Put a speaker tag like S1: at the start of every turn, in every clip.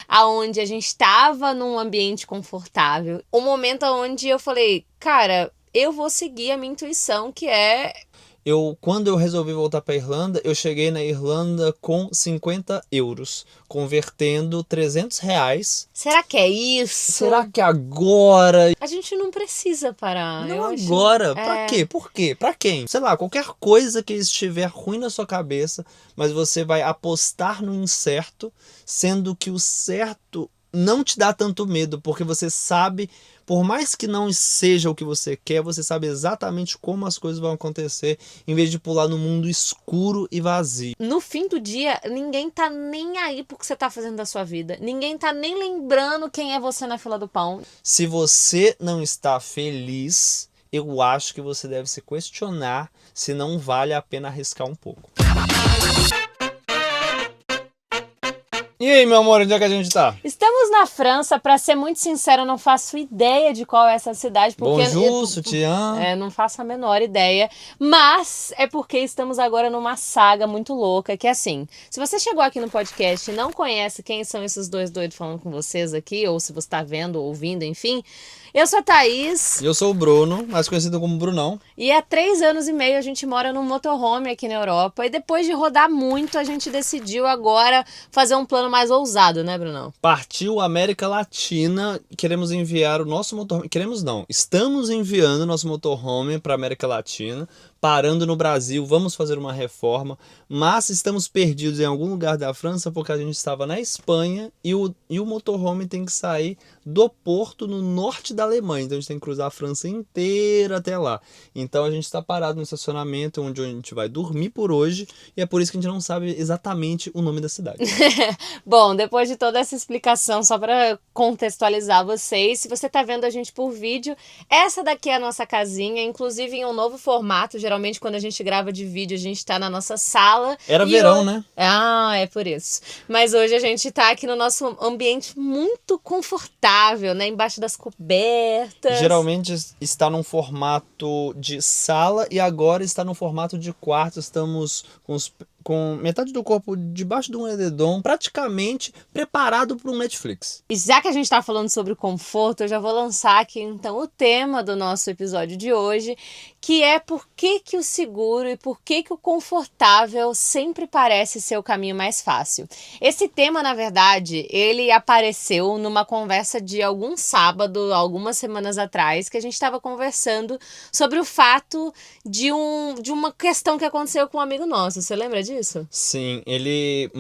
S1: aonde a gente estava num ambiente confortável. Um momento onde eu falei, cara, eu vou seguir a minha intuição, que é...
S2: Quando eu resolvi voltar para a Irlanda, eu cheguei na Irlanda com 50 euros, convertendo 300 reais.
S1: Será que é isso?
S2: Será que agora?
S1: A gente não precisa parar.
S2: Não
S1: eu
S2: agora?
S1: acho...
S2: Pra quê? Por quê? Pra quem? Sei lá, qualquer coisa que estiver ruim na sua cabeça, mas você vai apostar no incerto, sendo que o certo não te dá tanto medo, porque você sabe, por mais que não seja o que você quer, você sabe exatamente como as coisas vão acontecer, em vez de pular no mundo escuro e vazio.
S1: No fim do dia, ninguém tá nem aí pro que você tá fazendo da sua vida. Ninguém tá nem lembrando quem é você na fila do pão.
S2: Se você não está feliz, eu acho que você deve se questionar se não vale a pena arriscar um pouco. E aí, meu amor, onde é que a gente tá?
S1: Estamos na França, pra ser muito sincero, eu não faço ideia de qual é essa cidade, porque
S2: Bonjour, sutiã.
S1: não faço a menor ideia, mas é porque estamos agora numa saga muito louca, que é assim, se você chegou aqui no podcast e não conhece quem são esses dois doidos falando com vocês aqui, ou se você tá vendo ou ouvindo, enfim, eu sou a Thaís.
S2: E eu sou o Bruno, mais conhecido como Brunão.
S1: E há 3 anos e meio a gente mora num motorhome aqui na Europa. E depois de rodar muito, a gente decidiu agora fazer um plano mais ousado, né, Brunão?
S2: Partiu América Latina, queremos enviar o nosso motorhome. Queremos não, estamos enviando o nosso motorhome para América Latina, parando no Brasil, vamos fazer uma reforma, mas estamos perdidos em algum lugar da França porque a gente estava na Espanha e o motorhome tem que sair do porto no norte da Alemanha, então a gente tem que cruzar a França inteira até lá. Então a gente está parado no estacionamento onde a gente vai dormir por hoje e é por isso que a gente não sabe exatamente o nome da cidade.
S1: Bom, depois de toda essa explicação, só para contextualizar vocês, se você está vendo a gente por vídeo, essa daqui é a nossa casinha, inclusive em um novo formato. Geralmente quando a gente grava de vídeo, a gente está na nossa sala.
S2: Era verão, né?
S1: Ah, é por isso. Mas hoje a gente tá aqui no nosso ambiente muito confortável, né? Embaixo das cobertas.
S2: Geralmente está num formato de sala e agora está no formato de quarto. Estamos com metade do corpo debaixo de um edredom, praticamente preparado para um Netflix.
S1: E já que a gente tá falando sobre o conforto, eu já vou lançar aqui então o tema do nosso episódio de hoje, que é por que o seguro e por que o confortável sempre parece ser o caminho mais fácil. Esse tema, na verdade, ele apareceu numa conversa de algum sábado, algumas semanas atrás, que a gente estava conversando sobre o fato de uma questão que aconteceu com um amigo nosso. Você lembra disso?
S2: Sim, ele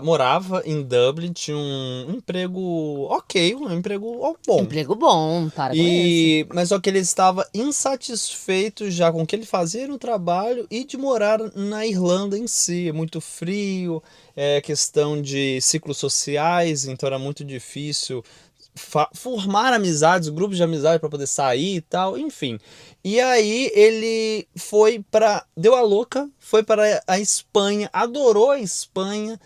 S2: morava em Dublin, tinha um emprego ok, um emprego bom.
S1: Emprego bom, para com isso.
S2: Mas só que ele estava insatisfeito já com o que ele fazia no trabalho e de morar na Irlanda em si. É muito frio, é questão de ciclos sociais, então era muito difícil formar amizades, grupos de amizade para poder sair e tal, enfim. E aí ele deu a louca, foi para a Espanha, adorou a Espanha.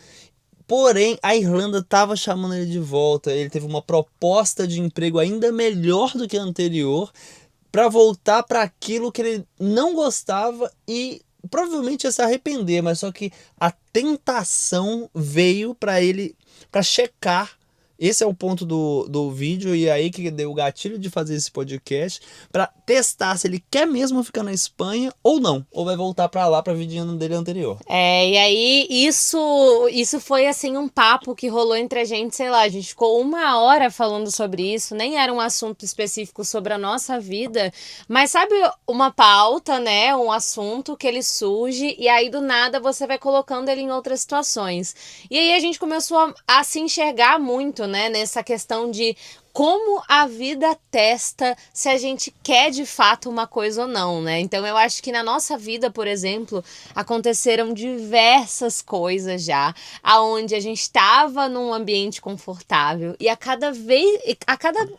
S2: Porém, a Irlanda estava chamando ele de volta. Ele teve uma proposta de emprego ainda melhor do que a anterior para voltar para aquilo que ele não gostava e provavelmente ia se arrepender, mas só que a tentação veio para ele, para checar. Esse é o ponto do vídeo e aí que deu o gatilho de fazer esse podcast para testar se ele quer mesmo ficar na Espanha ou não, ou vai voltar para lá para a vidinha dele anterior.
S1: E aí isso foi assim um papo que rolou entre a gente, sei lá, a gente ficou 1 hora falando sobre isso, nem era um assunto específico sobre a nossa vida, mas sabe uma pauta, né, um assunto que ele surge e aí do nada você vai colocando ele em outras situações. E aí a gente começou a se enxergar muito, né, nessa questão de como a vida testa se a gente quer de fato uma coisa ou não, né? Então eu acho que na nossa vida, por exemplo, aconteceram diversas coisas já, aonde a gente estava num ambiente confortável e a cada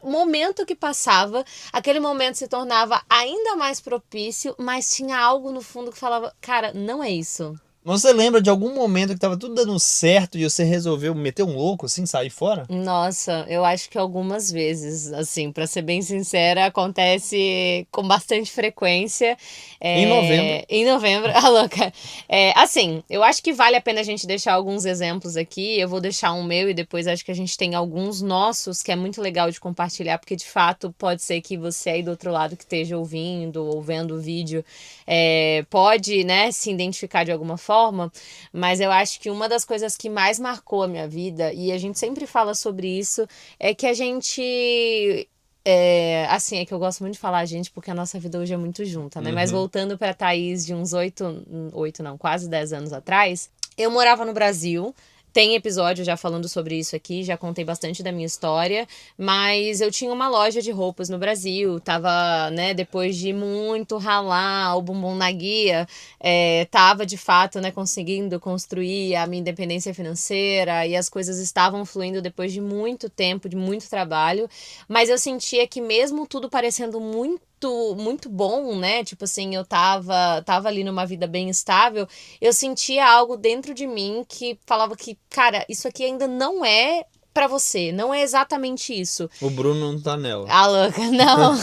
S1: momento que passava, aquele momento se tornava ainda mais propício, mas tinha algo no fundo que falava, cara, não é isso.
S2: Mas você lembra de algum momento que tava tudo dando certo e você resolveu meter um louco, assim, sair fora?
S1: Nossa, eu acho que algumas vezes, assim, pra ser bem sincera, acontece com bastante frequência.
S2: Em novembro.
S1: Em novembro, a louca. Assim, eu acho que vale a pena a gente deixar alguns exemplos aqui. Eu vou deixar um meu e depois acho que a gente tem alguns nossos que é muito legal de compartilhar, porque de fato pode ser que você aí do outro lado que esteja ouvindo ou vendo o vídeo pode, né, se identificar de alguma forma. Mas eu acho que uma das coisas que mais marcou a minha vida, e a gente sempre fala sobre isso, é que a gente. Assim, é que eu gosto muito de falar, gente, porque a nossa vida hoje é muito junta, né? Mas
S2: Uhum.
S1: voltando pra Thaís de uns 8 não, quase 10 anos atrás, eu morava no Brasil. Tem episódio já falando sobre isso aqui, já contei bastante da minha história, mas eu tinha uma loja de roupas no Brasil, tava, né, depois de muito ralar o bumbum na guia, tava de fato, né, conseguindo construir a minha independência financeira e as coisas estavam fluindo depois de muito tempo, de muito trabalho, mas eu sentia que mesmo tudo parecendo muito bom, né? Tipo assim, eu tava ali numa vida bem estável, eu sentia algo dentro de mim que falava que, cara, isso aqui ainda não é pra você, não é exatamente isso.
S2: O Bruno não tá nela.
S1: Ah, louca, não.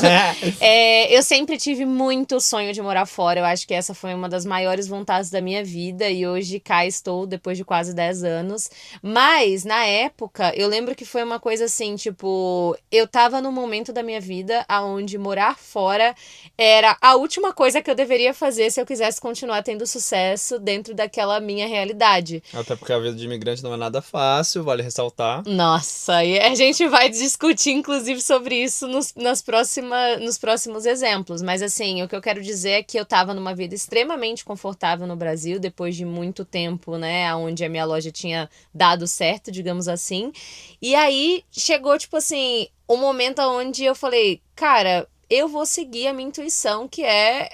S1: Eu sempre tive muito sonho de morar fora. Eu acho que essa foi uma das maiores vontades da minha vida. E hoje cá estou, depois de quase 10 anos. Mas, na época, eu lembro que foi uma coisa assim, tipo... Eu tava num momento da minha vida onde morar fora era a última coisa que eu deveria fazer se eu quisesse continuar tendo sucesso dentro daquela minha realidade.
S2: Até porque a vida de imigrante não é nada fácil, vale ressaltar.
S1: Nossa, e a gente vai discutir, inclusive, sobre isso nos próximos exemplos. Mas, assim, o que eu quero dizer é que eu tava numa vida extremamente confortável no Brasil, depois de muito tempo, né, onde a minha loja tinha dado certo, digamos assim. E aí, chegou, tipo assim, um momento onde eu falei, cara, eu vou seguir a minha intuição, que é...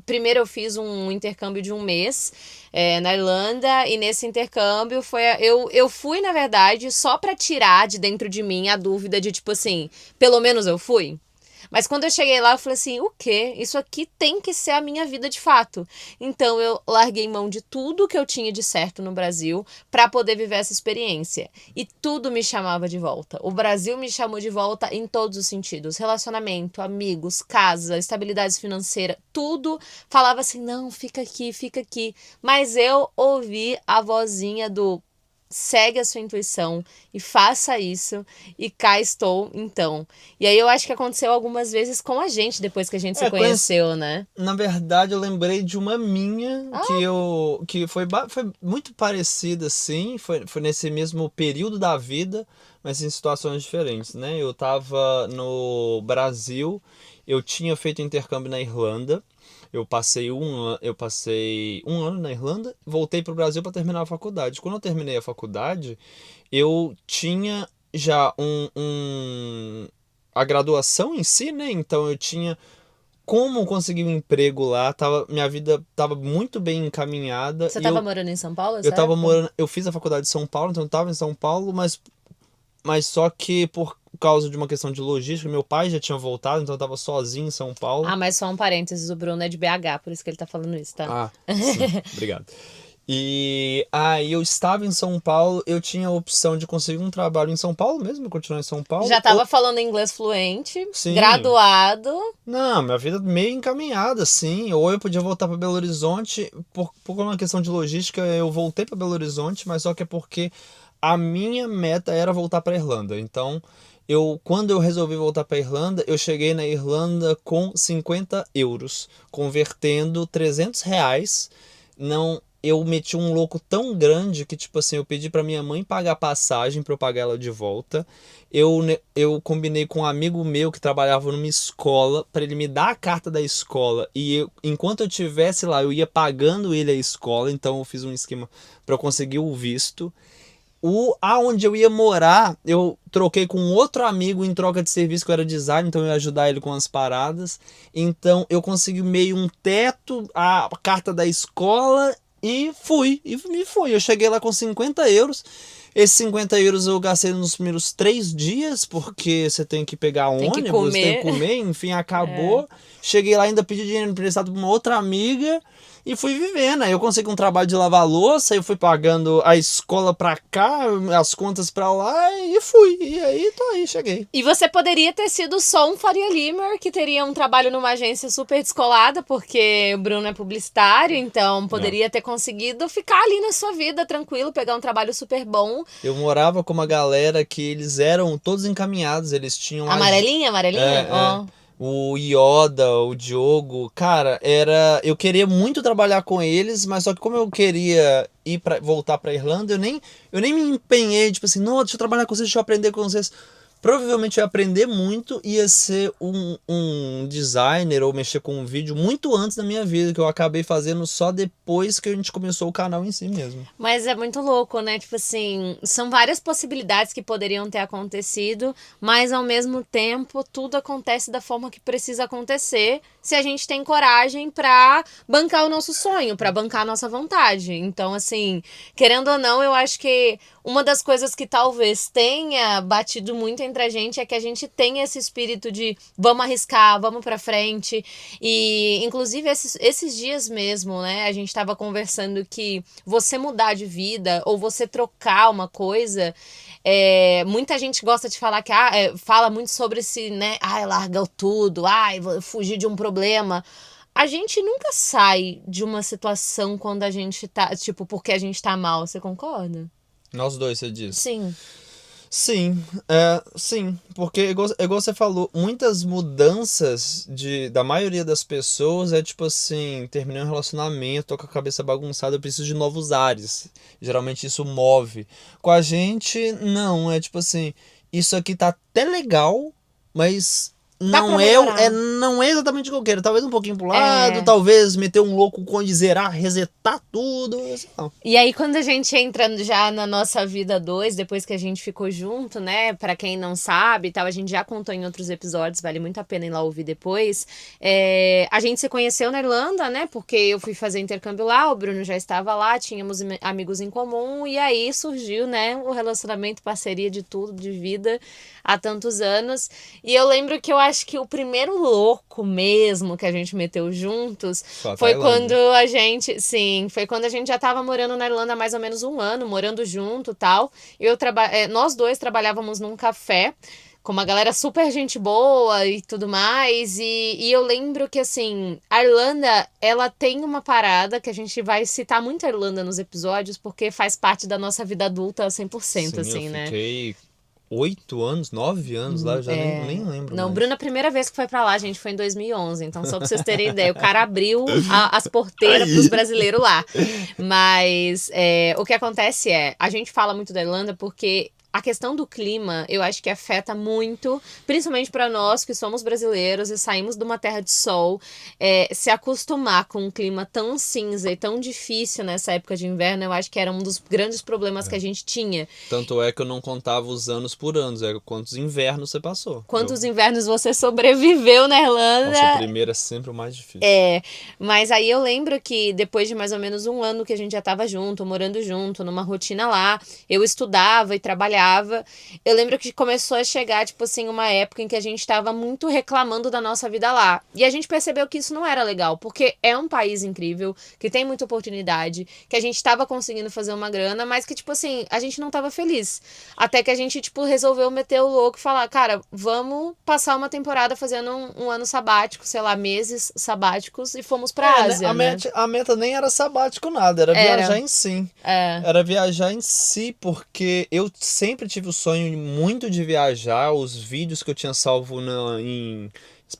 S1: Primeiro eu fiz um intercâmbio de um mês na Irlanda, e nesse intercâmbio eu fui, na verdade, só pra tirar de dentro de mim a dúvida de, tipo assim, pelo menos eu fui. Mas quando eu cheguei lá, eu falei assim, o quê? Isso aqui tem que ser a minha vida de fato. Então eu larguei mão de tudo que eu tinha de certo no Brasil para poder viver essa experiência. E tudo me chamava de volta. O Brasil me chamou de volta em todos os sentidos. Relacionamento, amigos, casa, estabilidade financeira, tudo falava assim, não, fica aqui, fica aqui. Mas eu ouvi a vozinha do segue a sua intuição e faça isso, e cá estou, então. E aí eu acho que aconteceu algumas vezes com a gente depois que a gente se conheceu, né?
S2: Na verdade, eu lembrei de uma minha que foi muito parecida, assim, foi nesse mesmo período da vida, mas em situações diferentes, né? Eu tava no Brasil, eu tinha feito intercâmbio na Irlanda. Eu passei um ano na Irlanda, voltei para o Brasil para terminar a faculdade. Quando eu terminei a faculdade, eu tinha já a graduação em si, né? Então eu tinha como conseguir um emprego lá, minha vida estava muito bem encaminhada.
S1: Você tava morando em São Paulo,
S2: Eu tava
S1: certo?
S2: morando, eu fiz a faculdade de São Paulo, então eu estava em São Paulo, mas só que por causa de uma questão de logística, meu pai já tinha voltado, então eu tava sozinho em São Paulo.
S1: Ah, mas só um parênteses, o Bruno é de BH, por isso que ele tá falando isso, tá?
S2: Ah, sim, obrigado. E aí eu estava em São Paulo, eu tinha a opção de conseguir um trabalho em São Paulo mesmo, continuar em São Paulo.
S1: Já tava falando inglês fluente,
S2: Sim.
S1: graduado.
S2: Não, minha vida meio encaminhada, sim. Ou eu podia voltar para Belo Horizonte, por uma questão de logística, eu voltei para Belo Horizonte, mas só que é porque a minha meta era voltar para Irlanda. Então, quando eu resolvi voltar para Irlanda, eu cheguei na Irlanda com 50 euros, convertendo 300 reais. Não, eu meti um louco tão grande que, tipo assim, eu pedi pra minha mãe pagar passagem pra eu pagar ela de volta. Eu combinei com um amigo meu que trabalhava numa escola pra ele me dar a carta da escola. E enquanto eu estivesse lá, eu ia pagando ele a escola. Então eu fiz um esquema pra eu conseguir o visto. Aonde eu ia morar, eu troquei com outro amigo em troca de serviço, que eu era designer, então eu ia ajudar ele com as paradas. Então eu consegui meio um teto, a carta da escola e me fui. Eu cheguei lá com 50 euros, Esses 50 euros eu gastei nos primeiros 3 dias, porque você tem que pegar
S1: Tem que
S2: ônibus, tem que
S1: comer.
S2: comer, enfim,
S1: É.
S2: acabou. Cheguei lá, ainda pedi dinheiro emprestado pra uma outra amiga e fui vivendo. Aí eu consegui um trabalho de lavar louça, eu fui pagando a escola pra cá, as contas pra lá e fui. E aí, tô aí, cheguei.
S1: E você poderia ter sido só um Faria Limer, que teria um trabalho numa agência super descolada, porque o Bruno é publicitário, então poderia ter conseguido ficar ali na sua vida, tranquilo, pegar um trabalho super bom.
S2: Eu morava com uma galera que eles eram todos encaminhados, eles tinham
S1: Amarelinha, amarelinha?
S2: é,
S1: Ó.
S2: o Yoda, o Diogo, cara, eu queria muito trabalhar com eles, mas só que como eu queria voltar pra Irlanda, eu nem me empenhei, tipo assim, não, deixa eu trabalhar com vocês, deixa eu aprender com vocês. Provavelmente eu ia aprender muito, ia ser um designer ou mexer com um vídeo muito antes da minha vida, que eu acabei fazendo só depois que a gente começou o canal em si mesmo.
S1: Mas é muito louco, né? Tipo assim, são várias possibilidades que poderiam ter acontecido, mas ao mesmo tempo tudo acontece da forma que precisa acontecer, se a gente tem coragem pra bancar o nosso sonho, pra bancar a nossa vontade. Então, assim, querendo ou não, eu acho que uma das coisas que talvez tenha batido muito entre a gente é que a gente tem esse espírito de vamos arriscar, vamos pra frente. E, inclusive, esses dias mesmo, né? A gente tava conversando que você mudar de vida ou você trocar uma coisa, muita gente gosta de falar que fala muito sobre esse, né? Larga tudo, vou fugir de um problema. A gente nunca sai de uma situação quando a gente tá, tipo, porque a gente tá mal, você concorda?
S2: Nós dois, você diz.
S1: Sim.
S2: Sim, porque igual você falou, muitas mudanças da maioria das pessoas é tipo assim, terminei um relacionamento, tô com a cabeça bagunçada, eu preciso de novos ares. Geralmente isso move. Com a gente, não, é tipo assim, isso aqui tá até legal, mas
S1: Dá pra
S2: não é exatamente o que eu quero. Talvez um pouquinho pro lado,
S1: É.
S2: talvez meter um louco com de zerar, resetar tudo, sei lá.
S1: E aí, quando a gente entra já na nossa vida dois, depois que a gente ficou junto, né? Pra quem não sabe e tal, a gente já contou em outros episódios, vale muito a pena ir lá ouvir depois. A gente se conheceu na Irlanda, né? Porque eu fui fazer intercâmbio lá, o Bruno já estava lá, tínhamos amigos em comum, e aí surgiu, né? O relacionamento, parceria de tudo, de vida, há tantos anos. E eu lembro que eu acho que o primeiro louco mesmo que a gente meteu juntos
S2: Só a
S1: foi
S2: Tailândia.
S1: quando a gente, sim, foi quando a gente já tava morando na Irlanda há mais ou menos um ano, morando junto e tal. Nós dois trabalhávamos num café com uma galera super gente boa e tudo mais. E eu lembro que, assim, a Irlanda, ela tem uma parada que a gente vai citar muito a Irlanda nos episódios, porque faz parte da nossa vida adulta 100%,
S2: Sim,
S1: assim,
S2: eu
S1: né?
S2: fiquei 8 anos, 9 anos lá, eu já nem lembro
S1: Não, o
S2: mais.
S1: Bruno, a primeira vez que foi pra lá, gente, foi em 2011. Então, só pra vocês terem ideia, o cara abriu as porteiras
S2: Aí.
S1: pros brasileiros lá. Mas o que acontece a gente fala muito da Irlanda porque a questão do clima, eu acho que afeta muito, principalmente para nós que somos brasileiros e saímos de uma terra de sol, se acostumar com um clima tão cinza e tão difícil nessa época de inverno, eu acho que era um dos grandes problemas que a gente tinha.
S2: Tanto é que eu não contava os anos por anos, é quantos invernos você passou.
S1: Quantos invernos você sobreviveu na Irlanda?
S2: Nossa, o primeiro é sempre o mais difícil.
S1: Mas aí eu lembro que depois de mais ou menos um ano que a gente já tava junto, morando junto, numa rotina lá, eu estudava e trabalhava. Eu lembro que começou a chegar, tipo assim, uma época em que a gente tava muito reclamando da nossa vida lá. E a gente percebeu que isso não era legal, porque é um país incrível, que tem muita oportunidade, que a gente tava conseguindo fazer uma grana, mas que, tipo assim, a gente não tava feliz. Até que a gente, tipo, resolveu meter o louco e falar, cara, vamos passar uma temporada fazendo um ano sabático, sei lá, meses sabáticos, e fomos pra Ásia, né?
S2: A meta nem era sabático nada, era viajar em si. Era viajar em si, porque eu sempre tive o sonho muito de viajar. Os vídeos que eu tinha salvo em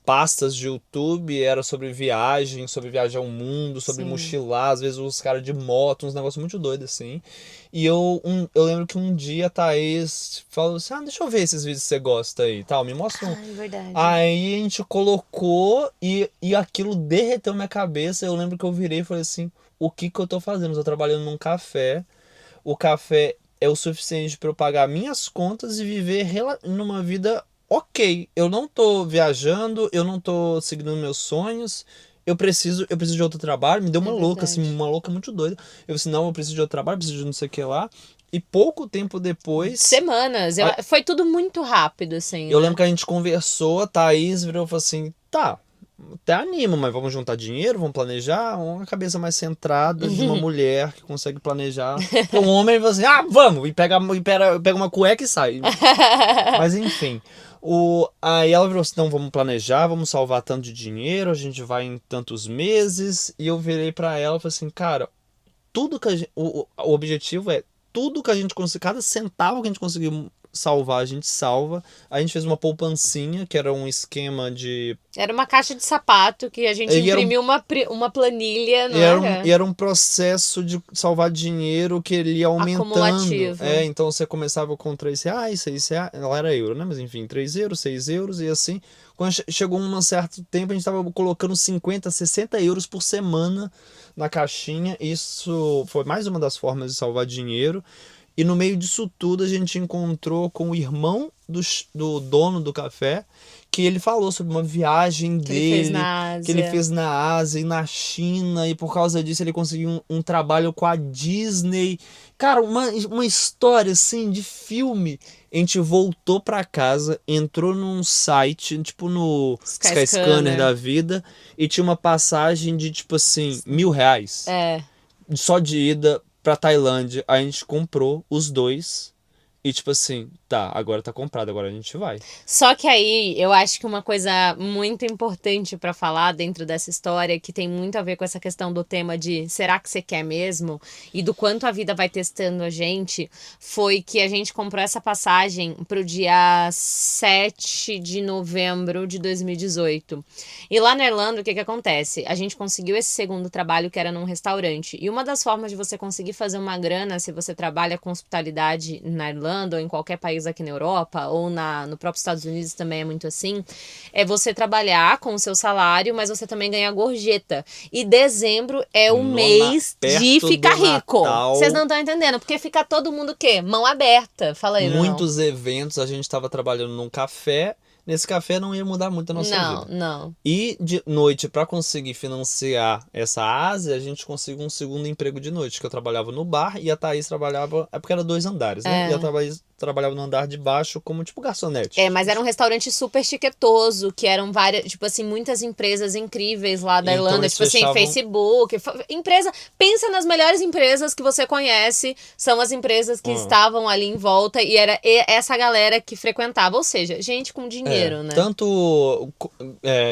S2: pastas de YouTube era sobre viajar ao mundo, sobre
S1: Sim.
S2: mochilar, às vezes os caras de moto, uns negócios muito doidos assim. E eu lembro que um dia a Thaís falou assim, deixa eu ver esses vídeos que você gosta aí, tal, me mostra um.
S1: Verdade.
S2: Aí a gente colocou e aquilo derreteu minha cabeça. Eu lembro que eu virei e falei assim, o que eu tô fazendo? Eu tô trabalhando num café, o café é o suficiente para eu pagar minhas contas e viver numa vida ok. Eu não tô viajando, eu não tô seguindo meus sonhos, eu preciso de outro trabalho. Me deu uma louca, assim, uma louca muito doida. Eu disse, não, eu preciso de outro trabalho, preciso de não sei o que lá. E pouco tempo depois...
S1: Semanas. Foi tudo muito rápido, assim.
S2: Eu
S1: né?
S2: lembro que a gente conversou, a Thaís virou e falou assim, tá, até anima, mas vamos juntar dinheiro, vamos planejar? Uma cabeça mais centrada de uma mulher que consegue planejar. Porque um homem fala assim, vamos, e pega uma cueca e sai. Mas enfim, aí ela virou assim, então vamos planejar, vamos salvar tanto de dinheiro, a gente vai em tantos meses. E eu virei pra ela e falei assim, cara, tudo que a gente, o objetivo é tudo que a gente conseguir, cada centavo que a gente conseguir salvar, a gente salva. A gente fez uma poupancinha, que era um esquema de...
S1: Era uma caixa de sapato que a gente imprimiu uma planilha, não era?
S2: E era um processo de salvar dinheiro que ele ia aumentando.
S1: Acumulativo.
S2: Então você começava com R$3, R$6, ela era euro, né? Mas enfim, €3, €6 e assim. Quando chegou um certo tempo, a gente estava colocando 50, 60 euros por semana na caixinha. Isso foi mais uma das formas de salvar dinheiro. E no meio disso tudo a gente encontrou com o irmão do dono do café, que ele falou sobre uma viagem
S1: Que ele fez
S2: dele,
S1: na
S2: que ele
S1: Ásia.
S2: fez na Ásia e na China, e por causa disso ele conseguiu um trabalho com a Disney. Cara, uma história assim de filme. A gente voltou pra casa, entrou num site, tipo no Skyscanner da vida, e tinha uma passagem de tipo assim, R$1.000
S1: É.
S2: só de ida pra Tailândia. A gente comprou os dois e tipo assim, tá, agora tá comprado, agora a gente vai.
S1: Só que aí eu acho que uma coisa muito importante pra falar dentro dessa história, que tem muito a ver com essa questão do tema de será que você quer mesmo? E do quanto a vida vai testando a gente, foi que a gente comprou essa passagem pro dia 7 de novembro de 2018. E lá na Irlanda, o que acontece? A gente conseguiu esse segundo trabalho que era num restaurante. E uma das formas de você conseguir fazer uma grana, se você trabalha com hospitalidade na Irlanda ou em qualquer país aqui na Europa, ou no próprio Estados Unidos também é muito assim, é você trabalhar com o seu salário, mas você também ganha gorjeta. E dezembro é o mês de ficar rico. Vocês não estão entendendo, porque fica todo mundo o quê? Mão aberta. Fala aí,
S2: muitos eventos, a gente estava trabalhando num café. Nesse café não ia mudar muito a nossa vida.
S1: Não.
S2: E de noite, para conseguir financiar essa Ásia, a gente conseguiu um segundo emprego de noite, que eu trabalhava no bar e a Thaís trabalhava... É porque era 2 andares, né? E a Thaís trabalhava no andar de baixo como, tipo, garçonete.
S1: Mas era um restaurante super chiquetoso, que eram várias, tipo assim, muitas empresas incríveis lá da Irlanda, tipo assim, Facebook, empresa, pensa nas melhores empresas que você conhece, são as empresas que estavam ali em volta, e era essa galera que frequentava, ou seja, gente com dinheiro, né?
S2: Tanto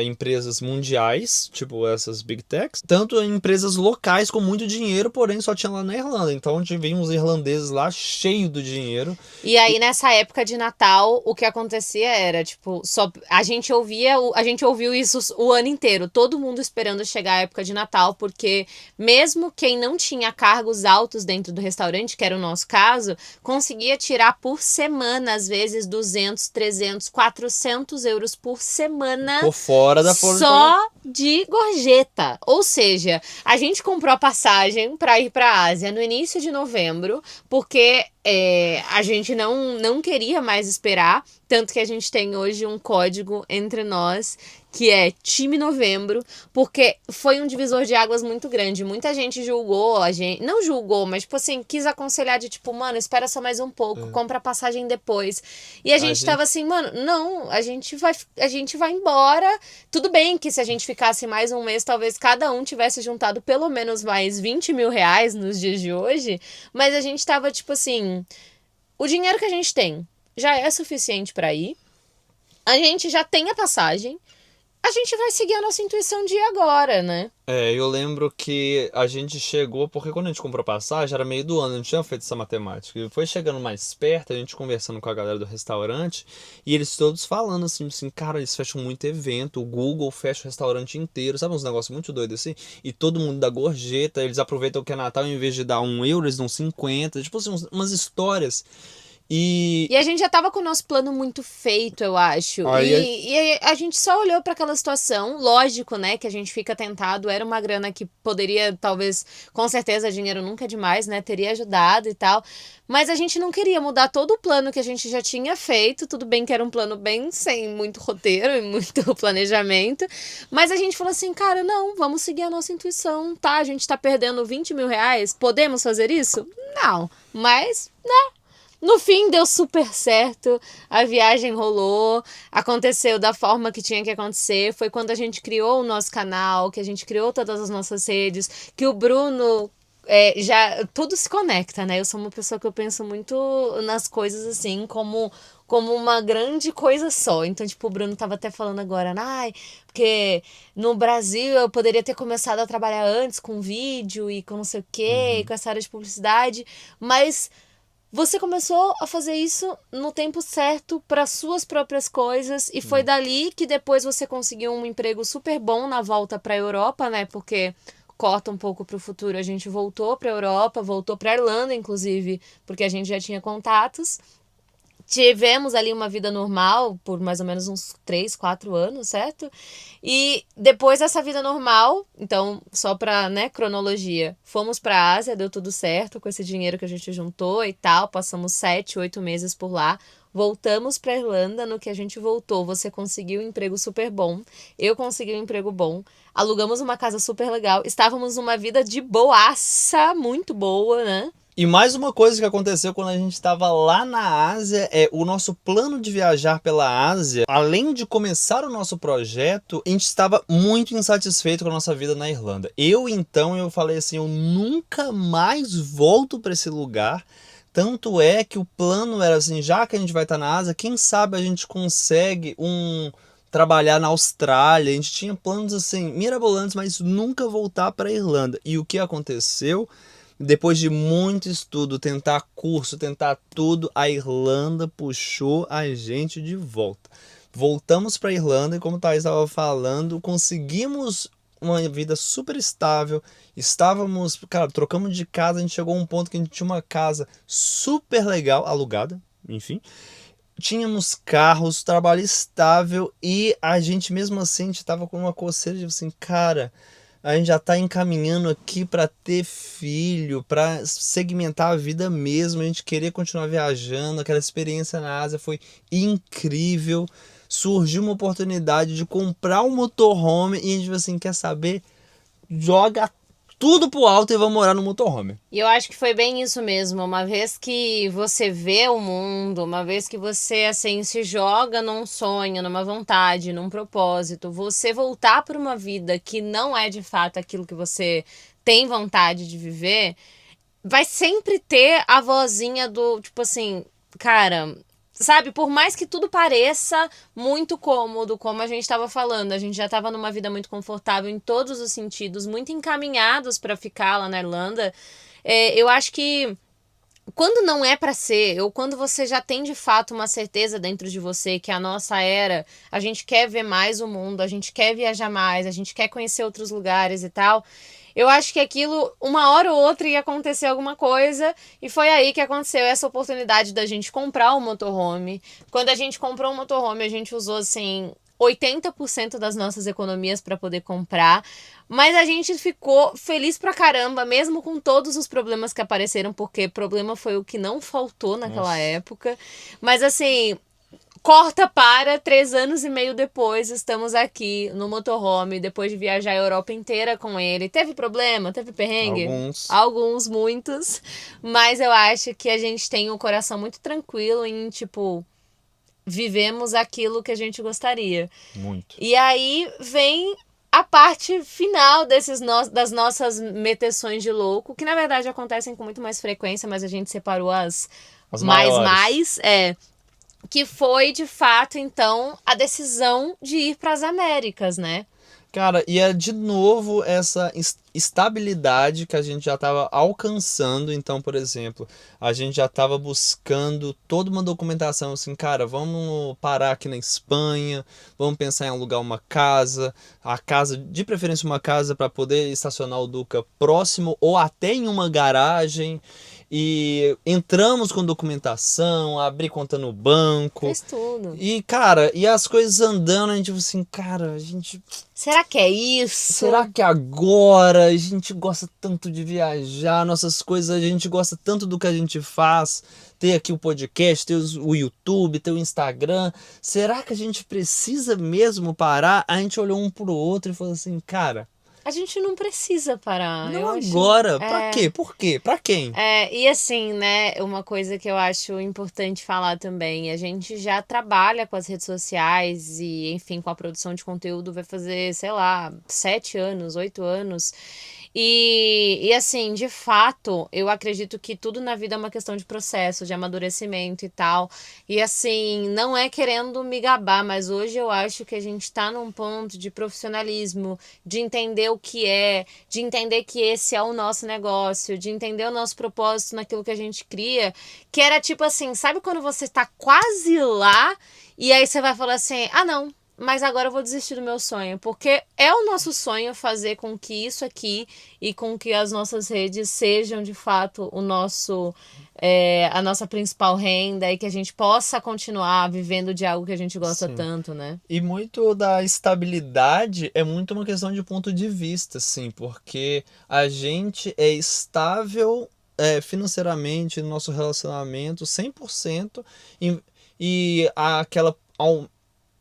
S2: empresas mundiais, tipo essas big techs, tanto empresas locais com muito dinheiro, porém só tinha lá na Irlanda. Então tinha uns irlandeses lá cheio do dinheiro.
S1: E aí, nessa época de Natal, o que acontecia era, tipo, a gente ouviu isso o ano inteiro, todo mundo esperando chegar a época de Natal, porque mesmo quem não tinha cargos altos dentro do restaurante, que era o nosso caso, conseguia tirar por semana, às vezes, 200, 300, 400 euros por semana.
S2: Por fora da folha
S1: só de gorjeta. Ou seja, a gente comprou a passagem para ir para a Ásia no início de novembro, porque a gente não queria mais esperar, tanto que a gente tem hoje um código entre nós que é Time Novembro, porque foi um divisor de águas muito grande. Muita gente julgou, não julgou, mas tipo assim, quis aconselhar de tipo, mano, espera só mais um pouco, compra a passagem depois. E a gente tava assim, mano, não, a gente vai embora. Tudo bem que se a gente ficasse mais um mês, talvez cada um tivesse juntado pelo menos mais R$20.000 nos dias de hoje, mas a gente tava tipo assim, o dinheiro que a gente tem já é suficiente pra ir, a gente já tem a passagem, a gente vai seguir a nossa intuição de ir agora, né?
S2: Eu lembro que a gente chegou, porque quando a gente comprou passagem, era meio do ano, a gente tinha feito essa matemática. E foi chegando mais perto, a gente conversando com a galera do restaurante, e eles todos falando assim, cara, eles fecham muito evento, o Google fecha o restaurante inteiro, sabe uns negócios muito doidos assim? E todo mundo dá gorjeta, eles aproveitam que é Natal, em vez de dar €1, eles dão 50, tipo assim, umas histórias. E
S1: E a gente já tava com o nosso plano muito feito, eu acho.
S2: aí,
S1: E a gente só olhou para aquela situação. Lógico, né, que a gente fica tentado. Era uma grana que poderia, talvez, com certeza, dinheiro nunca é demais, né? Teria ajudado e tal. Mas a gente não queria mudar todo o plano que a gente já tinha feito. Tudo bem que era um plano bem sem muito roteiro e muito planejamento. Mas a gente falou assim, cara, não, vamos seguir a nossa intuição, tá? A gente tá perdendo 20 mil reais. Podemos fazer isso? Não. Mas no fim, deu super certo, a viagem rolou, aconteceu da forma que tinha que acontecer. Foi quando a gente criou o nosso canal, que a gente criou todas as nossas redes, que o Bruno já tudo se conecta, né? Eu sou uma pessoa que eu penso muito nas coisas assim, como uma grande coisa só. Então, tipo, o Bruno tava até falando agora, ai, porque no Brasil eu poderia ter começado a trabalhar antes com vídeo e com não sei o quê, com essa área de publicidade, mas você começou a fazer isso no tempo certo para suas próprias coisas e foi dali que depois você conseguiu um emprego super bom na volta para a Europa, né? Porque corta um pouco para o futuro, a gente voltou para a Europa, voltou para Irlanda, inclusive, porque a gente já tinha contatos. Tivemos ali uma vida normal por mais ou menos uns 3, 4 anos, certo? E depois dessa vida normal, então, só pra, né, cronologia, fomos pra Ásia, deu tudo certo com esse dinheiro que a gente juntou e tal, passamos 7, 8 meses por lá, voltamos pra Irlanda, no que a gente voltou, você conseguiu um emprego super bom, eu consegui um emprego bom, alugamos uma casa super legal, estávamos numa vida de boaça, muito boa, né?
S2: e mais uma coisa que aconteceu quando a gente estava lá na Ásia é o nosso plano de viajar pela Ásia. Além de começar o nosso projeto, a gente estava muito insatisfeito com a nossa vida na Irlanda. Eu falei assim, eu nunca mais volto para esse lugar. Tanto é que o plano era assim, já que a gente vai estar na Ásia, quem sabe a gente consegue trabalhar na Austrália. A gente tinha planos assim mirabolantes, mas nunca voltar para a Irlanda. E o que aconteceu? Depois de muito estudo, tentar curso, tentar tudo, a Irlanda puxou a gente de volta. Voltamos para a Irlanda e, como o Thaís estava falando, conseguimos uma vida super estável. Estávamos, cara, trocamos de casa, a gente chegou a um ponto que a gente tinha uma casa super legal, alugada, enfim. Tínhamos carros, trabalho estável e a gente mesmo assim, a gente estava com uma coceira de assim, cara, a gente já está encaminhando aqui para ter filho, para segmentar a vida mesmo, a gente querer continuar viajando. Aquela experiência na Ásia foi incrível. Surgiu uma oportunidade de comprar um motorhome e a gente falou assim, quer saber? Joga tudo pro alto e vamos morar no motorhome.
S1: E eu acho que foi bem isso mesmo. Uma vez que você vê o mundo, uma vez que você assim se joga num sonho, numa vontade, num propósito, você voltar para uma vida que não é de fato aquilo que você tem vontade de viver, vai sempre ter a vozinha do tipo assim, cara, sabe, por mais que tudo pareça muito cômodo, como a gente estava falando, a gente já estava numa vida muito confortável em todos os sentidos, muito encaminhados para ficar lá na Irlanda. Eu acho que quando não é para ser, ou quando você já tem de fato uma certeza dentro de você que a nossa era, a gente quer ver mais o mundo, a gente quer viajar mais, a gente quer conhecer outros lugares e tal. Eu acho que aquilo, uma hora ou outra, ia acontecer alguma coisa, e foi aí que aconteceu essa oportunidade da gente comprar o motorhome. Quando a gente comprou o motorhome, a gente usou, assim, 80% das nossas economias para poder comprar, mas a gente ficou feliz pra caramba, mesmo com todos os problemas que apareceram, porque problema foi o que não faltou naquela
S2: Nossa.
S1: época. Mas assim, corta para 3 anos e meio depois, estamos aqui no motorhome, depois de viajar a Europa inteira com ele. Teve problema? Teve perrengue?
S2: Alguns.
S1: Alguns, muitos. Mas eu acho que a gente tem o coração muito tranquilo em, tipo, vivemos aquilo que a gente gostaria.
S2: Muito.
S1: E aí vem a parte final das nossas meteções de louco, que na verdade acontecem com muito mais frequência, mas a gente separou as
S2: As
S1: mais, que foi de fato então a decisão de ir para as Américas, né?
S2: Cara, e é de novo essa estabilidade que a gente já estava alcançando. Então, por exemplo, a gente já estava buscando toda uma documentação assim, cara, vamos parar aqui na Espanha, vamos pensar em alugar uma casa, a casa, de preferência uma casa para poder estacionar o Duca próximo ou até em uma garagem. e entramos com documentação, abri conta no banco.
S1: Fez tudo.
S2: E, cara, e as coisas andando, a gente assim, cara, a gente...
S1: Será que é isso?
S2: Será que agora a gente gosta tanto de viajar, nossas coisas, a gente gosta tanto do que a gente faz, ter aqui o podcast, ter o YouTube, ter o Instagram, será que a gente precisa mesmo parar? A gente olhou um pro outro e falou assim, cara,
S1: A gente não precisa parar.
S2: não
S1: Eu acho.
S2: agora, pra quê? Por quê? Pra quem?
S1: E assim, né, uma coisa que eu acho importante falar também, a gente já trabalha com as redes sociais e, enfim, com a produção de conteúdo vai fazer, sei lá, 7 anos, 8 anos. E assim, de fato, eu acredito que tudo na vida é uma questão de processo, de amadurecimento e tal. E assim, não é querendo me gabar, mas hoje eu acho que a gente tá num ponto de profissionalismo, de entender o que é, de entender que esse é o nosso negócio, de entender o nosso propósito naquilo que a gente cria, que era tipo assim, sabe quando você tá quase lá e aí você vai falar assim, ah não, mas agora eu vou desistir do meu sonho, porque é o nosso sonho fazer com que isso aqui e com que as nossas redes sejam de fato o nosso a nossa principal renda e que a gente possa continuar vivendo de algo que a gente gosta
S2: Sim.
S1: tanto, né?
S2: E muito da estabilidade é muito uma questão de ponto de vista, assim, porque a gente é estável financeiramente no nosso relacionamento 100% e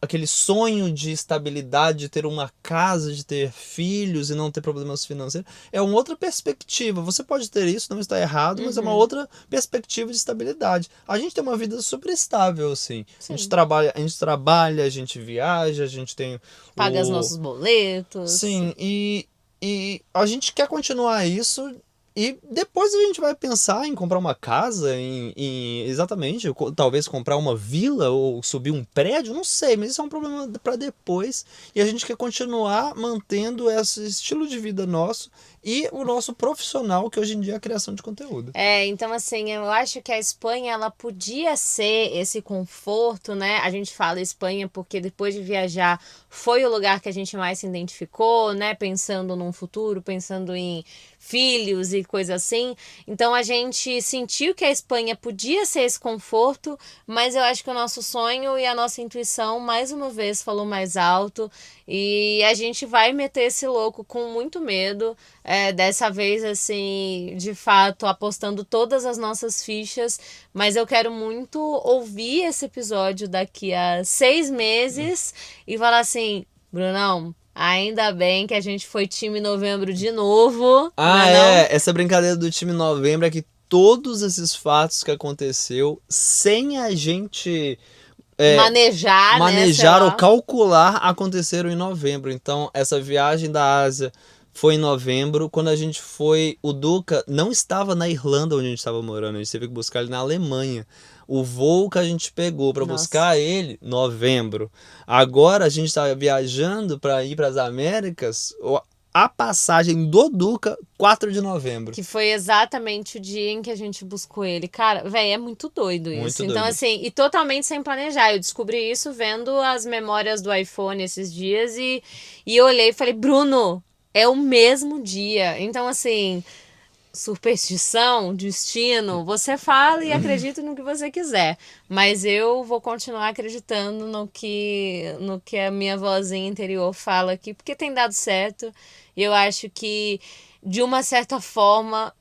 S2: aquele sonho de estabilidade, de ter uma casa, de ter filhos e não ter problemas financeiros, é uma outra perspectiva. Você pode ter isso, não está errado, mas é uma outra perspectiva de estabilidade. A gente tem uma vida super estável, assim.
S1: Sim.
S2: A gente trabalha, a gente viaja, a gente tem
S1: Paga os nossos boletos.
S2: Sim, e a gente quer continuar isso. E depois a gente vai pensar em comprar uma casa, exatamente, talvez comprar uma vila ou subir um prédio, não sei, mas isso é um problema para depois. E a gente quer continuar mantendo esse estilo de vida nosso e o nosso profissional, que hoje em dia é a criação de conteúdo.
S1: Então assim, eu acho que a Espanha, ela podia ser esse conforto, né? A gente fala Espanha porque depois de viajar foi o lugar que a gente mais se identificou, né? Pensando num futuro, pensando em filhos e coisa assim. Então a gente sentiu que a Espanha podia ser esse conforto, mas eu acho que o nosso sonho e a nossa intuição, mais uma vez, falou mais alto. E a gente vai meter esse louco com muito medo. Dessa vez, assim, de fato, apostando todas as nossas fichas. Mas eu quero muito ouvir esse episódio daqui a 6 meses e falar assim, Brunão, ainda bem que a gente foi time novembro de novo.
S2: Essa brincadeira do time novembro é que todos esses fatos que aconteceu sem a gente
S1: manejar, né,
S2: ou calcular aconteceram em novembro. Então, essa viagem da Ásia foi em novembro. Quando a gente foi, o Duca não estava na Irlanda onde a gente estava morando, a gente teve que buscar ele na Alemanha. O voo que a gente pegou para buscar ele, novembro. Agora a gente está viajando para ir para as Américas. A passagem do Duca, 4 de novembro.
S1: Que foi exatamente o dia em que a gente buscou ele. Cara, velho, é muito doido isso.
S2: Muito
S1: então,
S2: doido.
S1: assim, e totalmente sem planejar. Eu descobri isso vendo as memórias do iPhone esses dias e eu olhei e falei, Bruno, é o mesmo dia. Então, assim, superstição, destino, você fala e acredita no que você quiser. Mas eu vou continuar acreditando no que a minha vozinha interior fala aqui, porque tem dado certo. E eu acho que, de uma certa forma,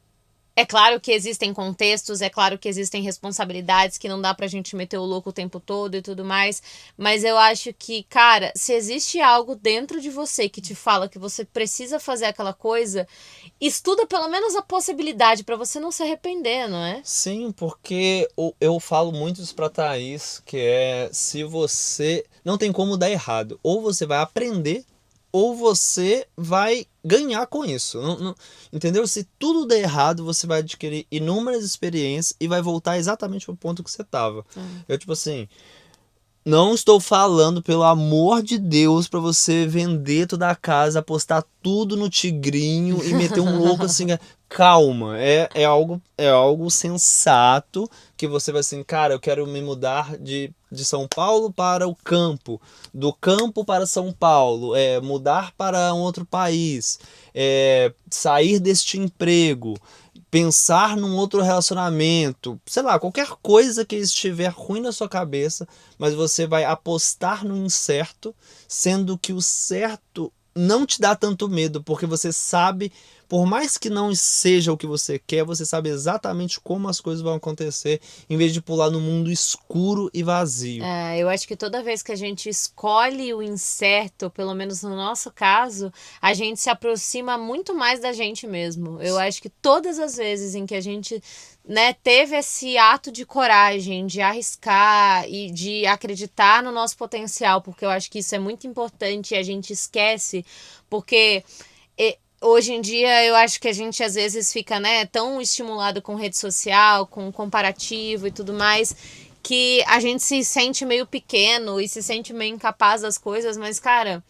S1: é claro que existem contextos, é claro que existem responsabilidades que não dá pra gente meter o louco o tempo todo e tudo mais, mas eu acho que, cara, se existe algo dentro de você que te fala que você precisa fazer aquela coisa, estuda pelo menos a possibilidade pra você não se arrepender, não é?
S2: Sim, porque eu falo muito isso pra Thaís, que é se você... Não tem como dar errado. Ou você vai aprender, ou você vai ganhar com isso. Entendeu? Se tudo der errado, você vai adquirir inúmeras experiências e vai voltar exatamente pro ponto que você tava. Eu, tipo assim... Não estou falando, pelo amor de Deus, pra você vender toda a casa, apostar tudo no tigrinho e meter um louco assim. Calma, é algo sensato que você vai assim, cara, eu quero me mudar de São Paulo para o campo, do campo para São Paulo, mudar para um outro país, sair deste emprego. pensar num outro relacionamento, sei lá, qualquer coisa que estiver ruim na sua cabeça, mas você vai apostar no incerto, sendo que o certo não te dá tanto medo, porque você sabe, por mais que não seja o que você quer, você sabe exatamente como as coisas vão acontecer, em vez de pular no mundo escuro e vazio.
S1: Eu acho que toda vez que a gente escolhe o incerto, pelo menos no nosso caso, a gente se aproxima muito mais da gente mesmo. Eu acho que todas as vezes em que a gente, né, teve esse ato de coragem, de arriscar e de acreditar no nosso potencial, porque eu acho que isso é muito importante e a gente esquece, porque hoje em dia eu acho que a gente às vezes fica, né, tão estimulado com rede social, com comparativo e tudo mais, que a gente se sente meio pequeno e se sente meio incapaz das coisas, mas, cara,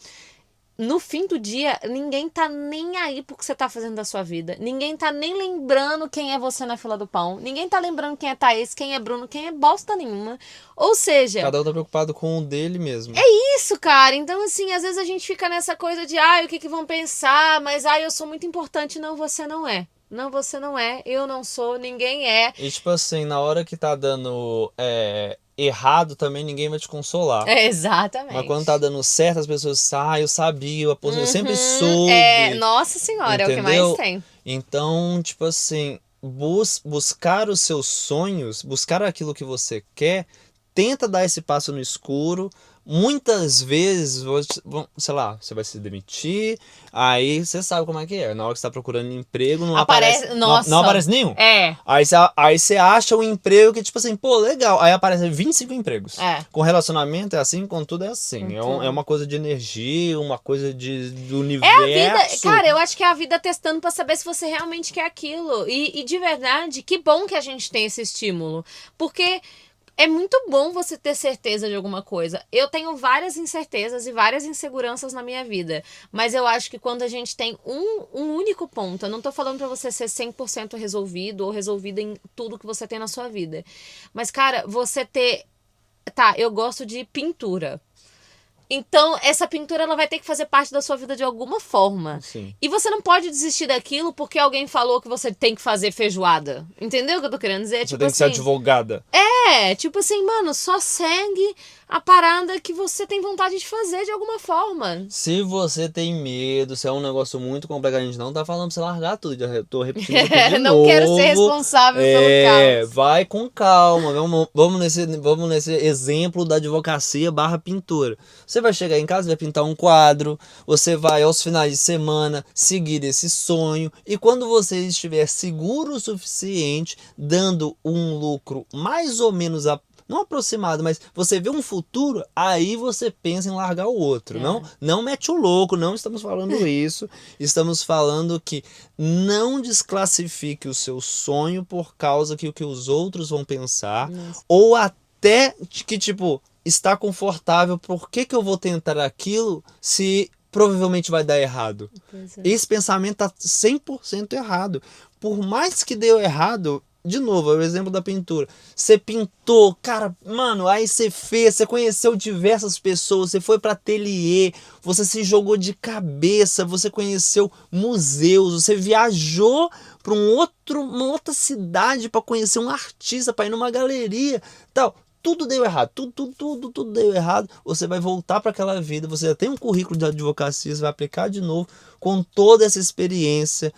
S1: no fim do dia, ninguém tá nem aí pro que você tá fazendo da sua vida. Ninguém tá nem lembrando quem é você na fila do pão. Ninguém tá lembrando quem é Thaís, quem é Bruno, quem é bosta nenhuma. Ou seja,
S2: Cada um tá preocupado com o dele mesmo.
S1: isso, cara. Então, assim, às vezes a gente fica nessa coisa de, o que que vão pensar? Mas, eu sou muito importante. Não, você não é. Não, você não é. Eu não sou. Ninguém é.
S2: E tipo assim, na hora que tá dando errado também, ninguém vai te consolar.
S1: Exatamente.
S2: Mas quando tá dando certo, as pessoas dizem, eu sabia, eu sempre soube.
S1: Nossa senhora,
S2: entendeu?
S1: é o que mais tem.
S2: Então, tipo assim, buscar os seus sonhos, buscar aquilo que você quer, tenta dar esse passo no escuro. Muitas vezes, sei lá, você vai se demitir, aí você sabe como é que é. Na hora que você tá procurando emprego, não aparece.
S1: Nossa.
S2: Não aparece nenhum. Aí você acha um emprego que, tipo assim, pô, legal. Aí aparecem 25 empregos. Com relacionamento é assim, com tudo é assim. É uma coisa de energia, uma coisa do universo.
S1: É a vida, cara, eu acho que é a vida testando pra saber se você realmente quer aquilo. E de verdade, que bom que a gente tem esse estímulo. Porque é muito bom você ter certeza de alguma coisa. Eu tenho várias incertezas e várias inseguranças na minha vida. Mas eu acho que quando a gente tem um único ponto, eu não tô falando pra você ser 100% resolvido ou resolvida em tudo que você tem na sua vida. Mas, cara, você ter... Tá, eu gosto de pintura. Então, essa pintura ela vai ter que fazer parte da sua vida de alguma forma.
S2: Sim.
S1: E você não pode desistir daquilo porque alguém falou que você tem que fazer feijoada. Entendeu o que eu tô querendo dizer?
S2: Você tem que ser advogada.
S1: Tipo assim, mano, só segue a parada que você tem vontade de fazer de alguma forma.
S2: Se você tem medo, se é um negócio muito complexo, a gente não tá falando pra você largar tudo. Já tô repetindo aqui de
S1: não
S2: novo.
S1: Quero ser responsável pelo caos.
S2: Vai com calma. Vamos nesse exemplo da advocacia / pintura. Você vai chegar em casa, vai pintar um quadro, você vai aos finais de semana seguir esse sonho, e quando você estiver seguro o suficiente, dando um lucro mais ou menos não aproximado, mas você vê um futuro, aí você pensa em largar o outro. Não mete o louco, não estamos falando isso. Estamos falando que não desclassifique o seu sonho por causa que o que os outros vão pensar. Ou até que, tipo, está confortável, por que eu vou tentar aquilo se provavelmente vai dar errado? Esse pensamento tá 100% errado. Por mais que deu errado, de novo, é o exemplo da pintura. Você pintou, cara, mano, aí você fez, você conheceu diversas pessoas, você foi para ateliê, você se jogou de cabeça, você conheceu museus, você viajou para uma outra cidade para conhecer um artista, para ir numa galeria, tal. Tudo deu errado, tudo deu errado. Você vai voltar para aquela vida, você já tem um currículo de advocacia, você vai aplicar de novo com toda essa experiência,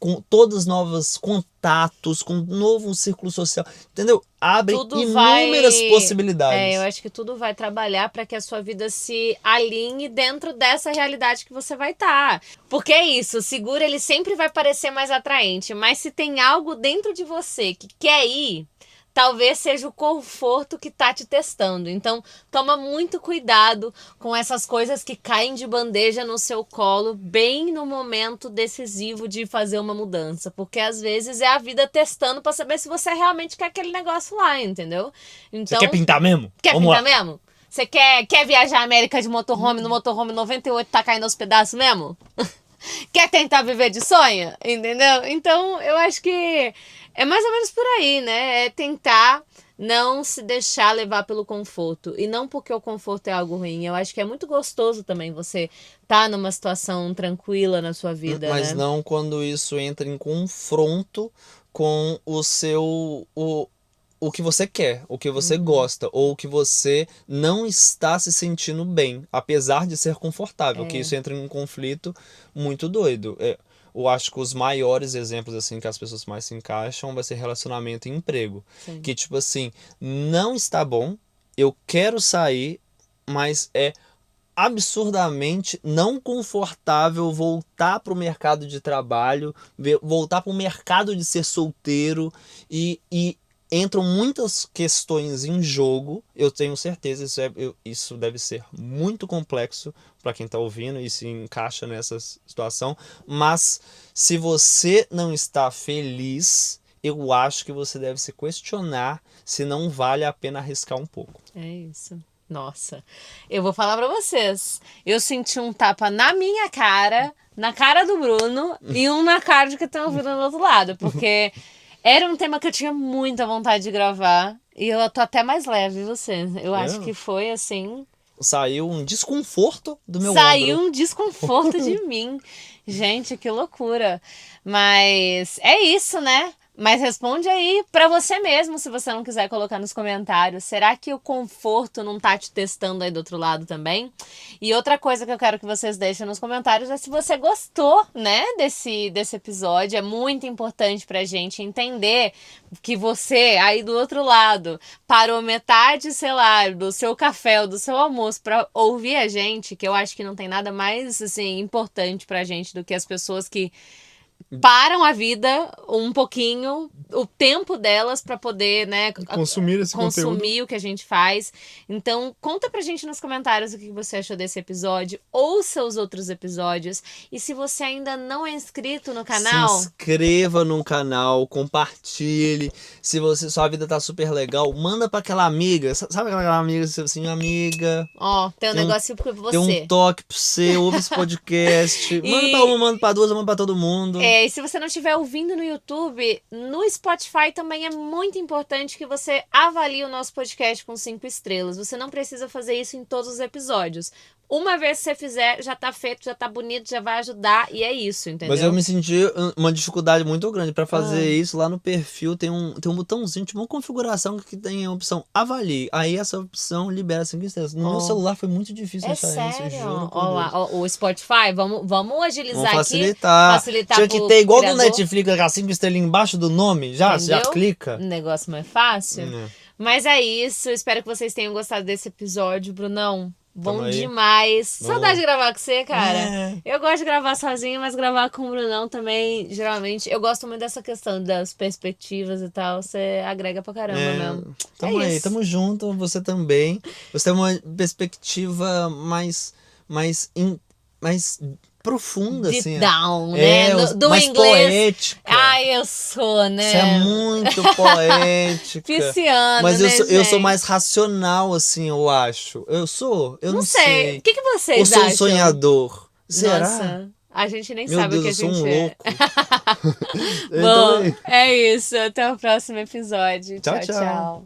S2: com todos os novos contatos, com um novo círculo social, entendeu? Abre inúmeras possibilidades.
S1: Eu acho que tudo vai trabalhar para que a sua vida se alinhe dentro dessa realidade que você vai estar. Porque é isso, o seguro ele sempre vai parecer mais atraente, mas se tem algo dentro de você que quer ir, talvez seja o conforto que tá te testando. Então, toma muito cuidado com essas coisas que caem de bandeja no seu colo, bem no momento decisivo de fazer uma mudança. Porque às vezes é a vida testando pra saber se você realmente quer aquele negócio lá, entendeu? Então,
S2: você quer pintar mesmo?
S1: Quer pintar mesmo? Você quer viajar a América de motorhome, no motorhome 98 tá caindo aos pedaços mesmo? Quer tentar viver de sonho? Entendeu? Então, eu acho que é mais ou menos por aí, né? É tentar não se deixar levar pelo conforto. E não porque o conforto é algo ruim. Eu acho que é muito gostoso também você tá numa situação tranquila na sua vida,
S2: mas
S1: né?
S2: não quando isso entra em confronto com o que você quer, o que você gosta, ou o que você não está se sentindo bem, apesar de ser confortável, que isso entra em um conflito muito doido. Eu acho que os maiores exemplos, assim, que as pessoas mais se encaixam vai ser relacionamento e emprego.
S1: Sim.
S2: Que, tipo assim, não está bom, eu quero sair, mas é absurdamente não confortável voltar para o mercado de trabalho, voltar para o mercado de ser solteiro e entram muitas questões em jogo. Eu tenho certeza, isso deve ser muito complexo para quem está ouvindo e se encaixa nessa situação. Mas se você não está feliz, eu acho que você deve se questionar se não vale a pena arriscar um pouco.
S1: É isso. Nossa, eu vou falar pra vocês. Eu senti um tapa na minha cara, na cara do Bruno e um na cara de quem tá ouvindo do outro lado, porque era um tema que eu tinha muita vontade de gravar e eu tô até mais leve, você. Eu acho que foi assim.
S2: Saiu um desconforto do meu
S1: Saiu
S2: ombro.
S1: um desconforto de mim. Gente, que loucura. Mas é isso, né? Mas responde aí pra você mesmo, se você não quiser colocar nos comentários. Será que o conforto não tá te testando aí do outro lado também? E outra coisa que eu quero que vocês deixem nos comentários é se você gostou, né, desse episódio. É muito importante pra gente entender que você aí do outro lado parou metade, sei lá, do seu café ou do seu almoço pra ouvir a gente, que eu acho que não tem nada mais, assim, importante pra gente do que as pessoas que param a vida um pouquinho, o tempo delas pra poder, né,
S2: Consumir esse conteúdo.
S1: consumir o que a gente faz. Então, conta pra gente nos comentários o que você achou desse episódio, ouça os outros episódios. E se você ainda não é inscrito no canal,
S2: Se inscreva no canal, compartilhe. Se sua vida tá super legal, manda pra aquela amiga. Sabe aquela amiga, assim, amiga,
S1: ó, tem um
S2: Tem um-
S1: negocinho pra você.
S2: tem um toque pra você, ouve esse podcast. Manda pra uma, manda pra duas, manda pra todo mundo.
S1: E se você não estiver ouvindo no YouTube, no Spotify também é muito importante que você avalie o nosso podcast com 5 estrelas. Você não precisa fazer isso em todos os episódios. Uma vez que você fizer, já tá feito, já tá bonito, já vai ajudar e é isso, entendeu?
S2: Mas eu me senti uma dificuldade muito grande pra fazer isso. Lá no perfil tem um botãozinho, tipo uma configuração que tem a opção avalie. Aí essa opção libera 5 estrelas. No meu celular foi muito difícil
S1: É
S2: achar isso,
S1: sério?
S2: juro por
S1: Ó
S2: Deus.
S1: lá, ó, o Spotify, vamos agilizar
S2: Vamos
S1: aqui.
S2: facilitar.
S1: Facilitar
S2: Tinha que
S1: pro
S2: ter igual
S1: criador.
S2: do Netflix, aquela 5 estrelinhas embaixo do nome, já
S1: Entendeu?
S2: clica.
S1: Um negócio mais fácil. Mas é isso, espero que vocês tenham gostado desse episódio, Brunão. Bom
S2: Tamo aí.
S1: demais. Saudade de gravar com você, cara.
S2: É.
S1: Eu gosto de gravar sozinha, mas gravar com o Brunão também, geralmente. Eu gosto muito dessa questão das perspectivas e tal. Você agrega pra caramba mesmo.
S2: Tamo
S1: É
S2: aí,
S1: isso.
S2: tamo junto, você também. Você tem uma perspectiva mais profunda,
S1: Deep
S2: assim.
S1: down, né? Do
S2: mais
S1: inglês.
S2: poética.
S1: Ai, eu sou, né?
S2: Você é muito poética.
S1: Pisciana,
S2: Mas
S1: né,
S2: eu sou
S1: gente?
S2: mais racional, assim, eu acho. Eu sou? Eu não
S1: sei.
S2: sei.
S1: O que
S2: Ou
S1: vocês
S2: sou um
S1: acham?
S2: sonhador? Será?
S1: Nossa, a gente nem
S2: Meu
S1: sabe
S2: Deus,
S1: o que a
S2: eu sou
S1: gente
S2: um
S1: é.
S2: louco.
S1: Bom,
S2: Então,
S1: é isso. Até o próximo episódio.
S2: Tchau,
S1: Tchau,
S2: tchau.
S1: tchau.